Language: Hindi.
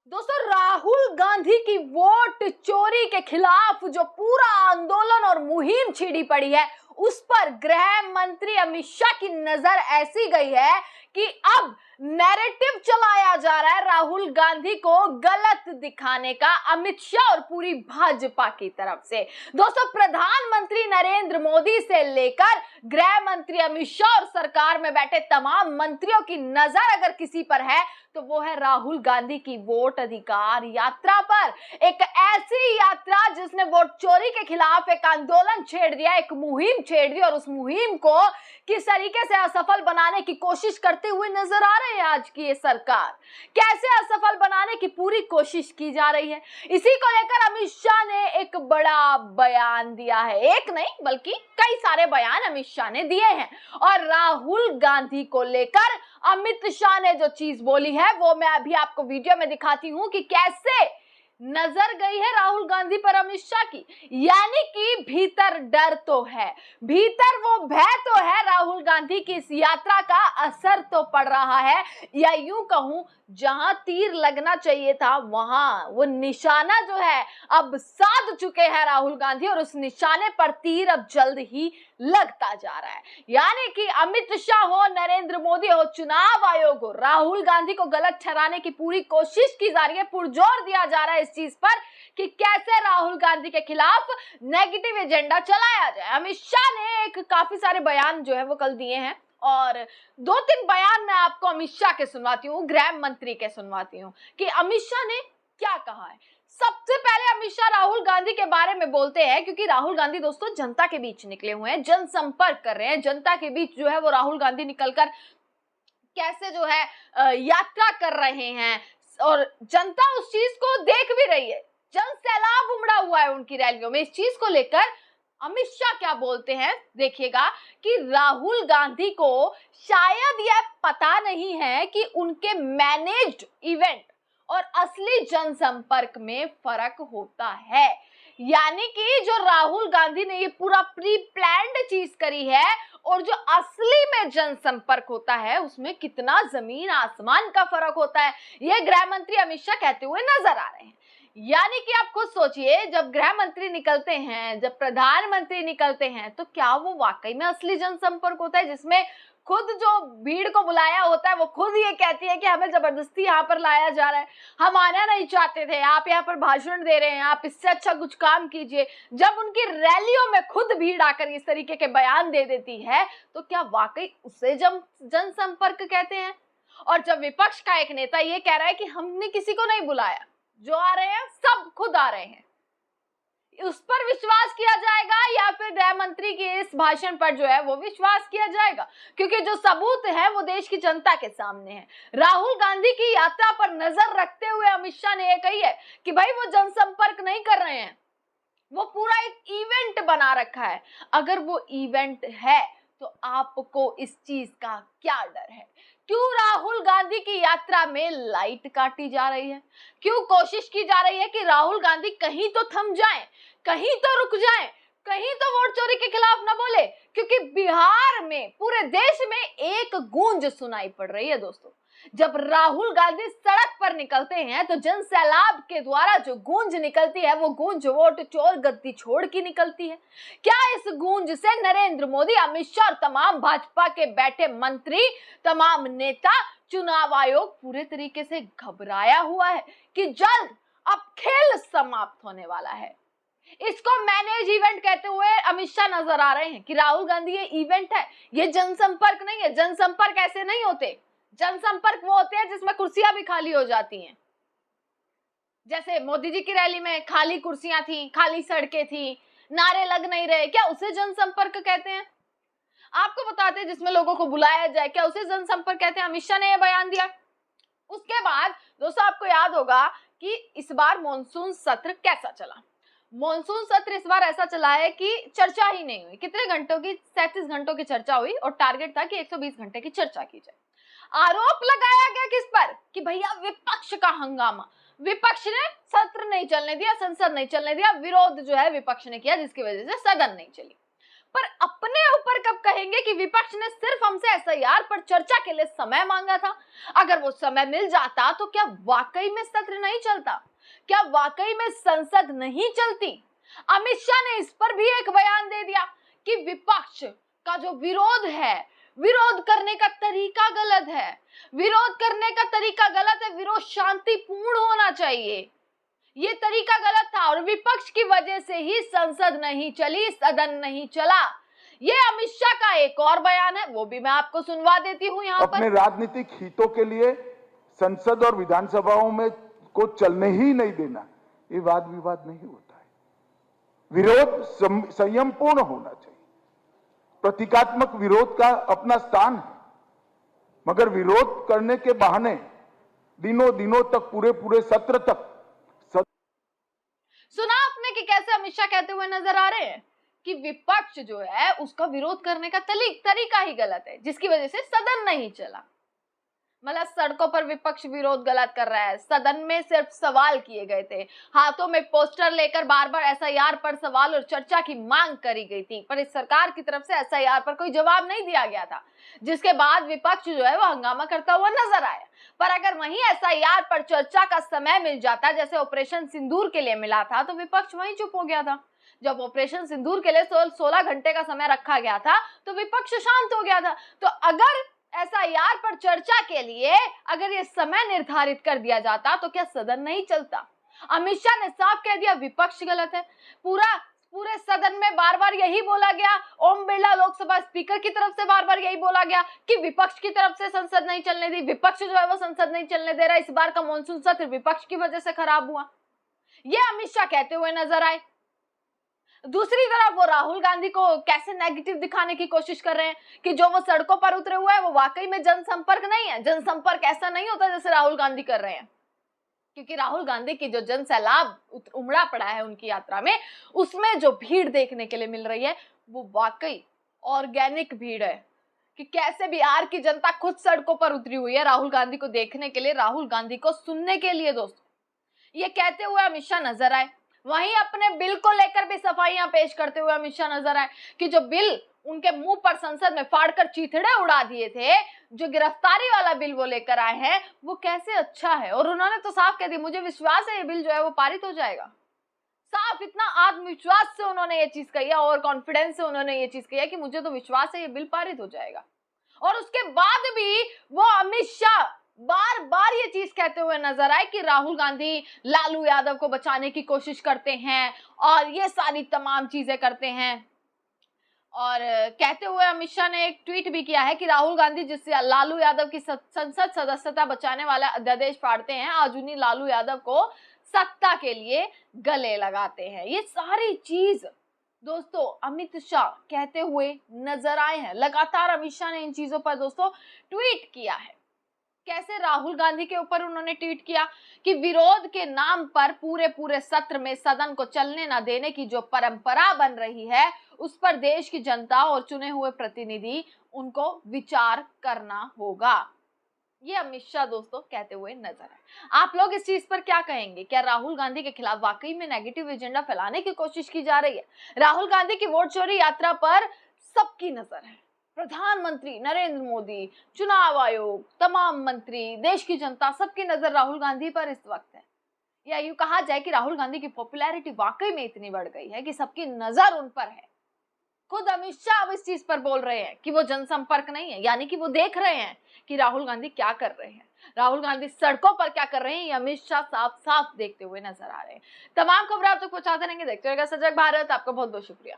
दोस्तों, राहुल गांधी की वोट चोरी के खिलाफ जो पूरा आंदोलन और मुहिम छिड़ी पड़ी है, उस पर गृह मंत्री अमित शाह की नजर ऐसी गई है कि अब नैरेटिव चलाया जा रहा है राहुल गांधी को गलत दिखाने का अमित शाह और पूरी भाजपा की तरफ से। दोस्तों, प्रधानमंत्री नरेंद्र मोदी से लेकर गृह मंत्री अमित शाह और सरकार में बैठे तमाम मंत्रियों की नजर अगर किसी पर है तो वो है राहुल गांधी की वोट अधिकार यात्रा पर। एक ऐसी यात्रा जिसने वोट चोरी के खिलाफ एक आंदोलन छेड़ दिया, एक मुहिम छेड़ दी, और उस मुहिम को किस तरीके से असफल बनाने की कोशिश करते हुए नजर आ रहे हैं आज की ये सरकार। कैसे असफल बनाने की पूरी कोशिश की जा रही है, इसी को लेकर अमित शाह ने एक बड़ा बयान दिया है। एक नहीं बल्कि कई सारे बयान अमित शाह ने दिए हैं, और राहुल गांधी को लेकर अमित शाह ने जो चीज बोली है वो मैं अभी आपको वीडियो में दिखाती हूं कि कैसे नजर गई है राहुल गांधी पर अमित शाह की। यानी कि भीतर डर तो है, भीतर वो भय तो है, राहुल गांधी की इस यात्रा का असर तो पड़ रहा है, या यूं कहूं जहां तीर लगना चाहिए था वहां वो निशाना जो है अब साध चुके हैं राहुल गांधी, और उस निशाने पर तीर अब जल्द ही लगता जा रहा है। यानी कि अमित शाह हो, नरेंद्र मोदी हो, चुनाव आयोग हो, राहुल गांधी को गलत ठहराने की पूरी कोशिश की जा रही है, पुरजोर दिया जा रहा है इस चीज पर कि कैसे राहुल गांधी के खिलाफ नेगेटिव एजेंडा चलाया जाए। अमित शाह ने एक काफी सारे बयान जो है वो कल दिए हैं, और दो तीन बयान मैं आपको अमित शाह के सुनवाती हूँ, गृह मंत्री के सुनवाती हूँ कि अमित शाह ने क्या कहा है। सबसे पहले अमित शाह राहुल गांधी के बारे में बोलते हैं, क्योंकि राहुल गांधी दोस्तों जनता के बीच निकले हुए हैं, जनसंपर्क कर रहे हैं, जनता के बीच जो है वो राहुल गांधी निकलकर कैसे जो है यात्रा कर रहे हैं, और जनता उस चीज को देख भी रही है, जन सैलाब उमड़ा हुआ है उनकी रैलियों में। इस चीज को लेकर अमित शाह क्या बोलते हैं देखिएगा कि राहुल गांधी को शायद यह पता नहीं है कि उनके मैनेज्ड इवेंट और असली जनसंपर्क में फर्क होता है। यानी कि जो राहुल गांधी ने ये पूरा प्री प्लान्ड चीज करी है और जो असली में जनसंपर्क होता है उसमें कितना जमीन आसमान का फर्क होता है, ये गृह मंत्री अमित शाह कहते हुए नजर आ रहे हैं। यानी कि आप खुद सोचिए, जब गृह मंत्री निकलते हैं, जब प्रधानमंत्री निकलते हैं, तो क्या वो वाकई में असली जनसंपर्क होता है, जिसमें खुद जो भीड़ को बुलाया होता है वो खुद ये कहती है कि हमें जबरदस्ती यहाँ पर लाया जा रहा है, हम आना नहीं चाहते थे, आप यहाँ पर भाषण दे रहे हैं, आप इससे अच्छा कुछ काम कीजिए। जब उनकी रैलियों में खुद भीड़ आकर इस तरीके के बयान दे देती है तो क्या वाकई उसे जनसंपर्क कहते हैं? और जब विपक्ष का एक नेता ये कह रहा है कि हमने किसी को नहीं बुलाया, जो आ रहे हैं सब खुद आ रहे हैं, उस पर विश्वास किया जाएगा या फिर गृह मंत्री के इस भाषण पर जो है वो विश्वास किया जाएगा? क्योंकि जो सबूत है वो देश की जनता के सामने है। राहुल गांधी की यात्रा पर नजर रखते हुए अमित शाह ने यह कही है कि भाई वो जनसंपर्क नहीं कर रहे हैं, वो पूरा एक इवेंट बना रखा है। अगर वो इवेंट है तो आपको इस चीज का क्या डर है? क्यों राहुल गांधी की यात्रा में लाइट काटी जा रही है? क्यों कोशिश की जा रही है कि राहुल गांधी कहीं तो थम जाएं, कहीं तो रुक जाएं, कहीं तो वोट चोरी के खिलाफ न बोले? क्योंकि बिहार में, पूरे देश में एक गूंज सुनाई पड़ रही है दोस्तों। जब राहुल गांधी सड़क पर निकलते हैं तो जन सैलाब के द्वारा जो गूंज निकलती है वो गूंज वोट चोर गद्दी छोड़ की निकलती है। क्या इस गूंज से नरेंद्र मोदी, अमित शाह और तमाम भाजपा के बैठे मंत्री, तमाम नेता, चुनाव आयोग पूरे तरीके से घबराया हुआ है कि जल्द अब खेल समाप्त होने वाला है? इसको मैनेज इवेंट कहते हुए अमित शाह नजर आ रहे हैं कि राहुल गांधी ये इवेंट है, ये जनसंपर्क नहीं है। जनसंपर्क ऐसे नहीं होते, जनसंपर्क वो होते हैं जिसमें कुर्सियां भी खाली हो जाती हैं। जैसे मोदी जी की रैली में खाली कुर्सियां थी, खाली सड़कें थी, नारे लग नहीं रहे, क्या उसे जनसंपर्क कहते हैं? आपको बताते हैं जिसमें लोगों को बुलाया जाए, क्या उसे जनसंपर्क कहते हैं? अमित शाह ने यह बयान दिया। उसके बाद दोस्तों आपको याद होगा कि इस बार मॉनसून सत्र कैसा चला। मॉनसून सत्र इस बार ऐसा चला है कि चर्चा ही नहीं हुई। कितने घंटों की? 37 घंटों की चर्चा हुई, और टारगेट था कि 120 घंटे की चर्चा की जाए। आरोप लगाया गया किस पर? कि भैया विपक्ष का हंगामा, विपक्ष ने सत्र नहीं चलने दिया, संसद नहीं चलने दिया, विरोध जो है विपक्ष ने किया, जिसकी वजह से सदन नहीं चली। पर अपने ऊपर कब कहेंगे कि विपक्ष ने सिर्फ हमसे एसआईआर पर चर्चा के लिए समय मांगा था? अगर वो समय मिल जाता तो क्या वाकई में सत्र नहीं चलता? क्या वाकई में संसद नहीं चलती? अमित शाह ने इस पर भी एक बयान दे दिया कि विपक्ष का जो विरोध है, विरोध करने का तरीका गलत है, विरोध करने का तरीका गलत है, विरोध शांतिपूर्ण होना चाहिए, ये तरीका गलत था और विपक्ष की वजह से ही संसद नहीं चली, सदन नहीं चला। ये अमित शाह का एक और बयान है, वो भी मैं आपको सुनवा देती हूँ यहाँ पर। अपने राजनीतिक हितों के लिए संसद और विधानसभाओं में को चलने ही नहीं देना, ये वाद विवाद नहीं होता है। विरोध संयमपूर्ण होना चाहिए। प्रतीकात्मक विरोध का अपना स्थान है, मगर विरोध करने के बहाने दिनों दिनों तक, पूरे पूरे सत्र तक। सुना आपने कि कैसे अमित शाह कहते हुए नजर आ रहे हैं कि विपक्ष जो है उसका विरोध करने का तरीका ही गलत है, जिसकी वजह से सदन नहीं चला। मतलब सड़कों पर विपक्ष विरोध गलत कर रहा है, सदन में सिर्फ सवाल किए गए थे, हाथों में पोस्टर लेकर बार बार एसआईआर पर सवाल और चर्चा की मांग करी गई थी, पर इस सरकार की तरफ से एसआईआर पर कोई जवाब नहीं दिया गया था, जिसके बाद विपक्ष जो है वो हंगामा करता हुआ नजर आया। पर अगर वहीं एसआईआर पर चर्चा का समय मिल जाता जैसे ऑपरेशन सिंदूर के लिए मिला था, तो विपक्ष वहीं चुप हो गया था। जब ऑपरेशन सिंदूर के लिए 16 घंटे का समय रखा गया था तो विपक्ष शांत हो गया था। तो अगर एसआईआर पर चर्चा के लिए अगर ये समय निर्धारित कर दिया जाता तो क्या सदन नहीं चलता? अमित शाह ने साफ कह दिया विपक्ष गलत है। पूरे सदन में बार बार यही बोला गया, ओम बिरला लोकसभा स्पीकर की तरफ से बार बार यही बोला गया कि विपक्ष की तरफ से संसद नहीं चलने दी, विपक्ष जो है वो संसद नहीं चलने दे रहा। इस बार का मॉनसून सत्र विपक्ष की वजह से खराब हुआ, ये अमित शाह कहते हुए नजर आए। दूसरी तरफ वो राहुल गांधी को कैसे नेगेटिव दिखाने की कोशिश कर रहे हैं कि जो वो सड़कों पर उतरे हुए हैं वो वाकई में जनसंपर्क नहीं है। जनसंपर्क ऐसा नहीं होता जैसे राहुल गांधी कर रहे हैं, क्योंकि राहुल गांधी की जो जन सैलाब उमड़ा पड़ा है उनकी यात्रा में, उसमें जो भीड़ देखने के लिए मिल रही है वो वाकई ऑर्गेनिक भीड़ है कि कैसे बिहार की जनता खुद सड़कों पर उतरी हुई है राहुल गांधी को देखने के लिए, राहुल गांधी को सुनने के लिए। दोस्तों, ये कहते हुए अमित शाह नजर आए। वहीं अपने बिल को लेकर भी सफाइयां पेश करते हुए अमित शाह नजर आए कि जो बिल उनके मुंह पर संसद में फाड़कर चीथड़े उड़ा दिए थे, जो गिरफ्तारी वाला बिल वो लेकर आए हैं, वो कैसे अच्छा है। और उन्होंने तो साफ कह दिया मुझे विश्वास है ये बिल जो है वो पारित हो जाएगा। साफ इतना आत्मविश्वास से उन्होंने ये चीज कही है और कॉन्फिडेंस से उन्होंने ये चीज कही है कि मुझे तो विश्वास है ये बिल पारित हो जाएगा। और उसके बाद भी वो अमित शाह बार बार ये चीज कहते हुए नजर आए कि राहुल गांधी लालू यादव को बचाने की कोशिश करते हैं और ये सारी तमाम चीजें करते हैं। और कहते हुए अमित शाह ने एक ट्वीट भी किया है कि राहुल गांधी जिससे लालू यादव की संसद सदस्यता बचाने वाला अध्यादेश फाड़ते हैं, आज उन्हीं लालू यादव को सत्ता के लिए गले लगाते हैं। ये सारी चीज दोस्तों अमित शाह कहते हुए नजर आए हैं। लगातार अमित शाह ने इन चीजों पर दोस्तों ट्वीट किया है। कैसे राहुल गांधी के ऊपर उन्होंने ट्वीट किया कि विरोध के नाम पर पूरे सत्र में सदन को चलने न देने की जो परंपरा बन रही है उस पर देश की जनता और चुने हुए प्रतिनिधि उनको विचार करना होगा। ये अमित शाह दोस्तों कहते हुए नजर आए। आप लोग इस चीज पर क्या कहेंगे? क्या राहुल गांधी के खिलाफ वाकई में नेगेटिव एजेंडा फैलाने की कोशिश की जा रही है? राहुल गांधी की वोट चोरी यात्रा पर सबकी नजर है। प्रधानमंत्री नरेंद्र मोदी, चुनाव आयोग, तमाम मंत्री, देश की जनता, सबकी नजर राहुल गांधी पर इस वक्त है। या यूं कहा जाए कि राहुल गांधी की पॉपुलैरिटी वाकई में इतनी बढ़ गई है कि सबकी नजर उन पर है। खुद अमित शाह अब इस चीज पर बोल रहे हैं कि वो जनसंपर्क नहीं है, यानी कि वो देख रहे हैं कि राहुल गांधी क्या कर रहे हैं, राहुल गांधी सड़कों पर क्या कर रहे हैं। ये अमित शाह साफ साफ देखते हुए नजर आ रहे हैं। तमाम खबरें आप तक पहुंचाते रहेंगे, देखते रहिएगा सजग भारत। आपका बहुत बहुत शुक्रिया।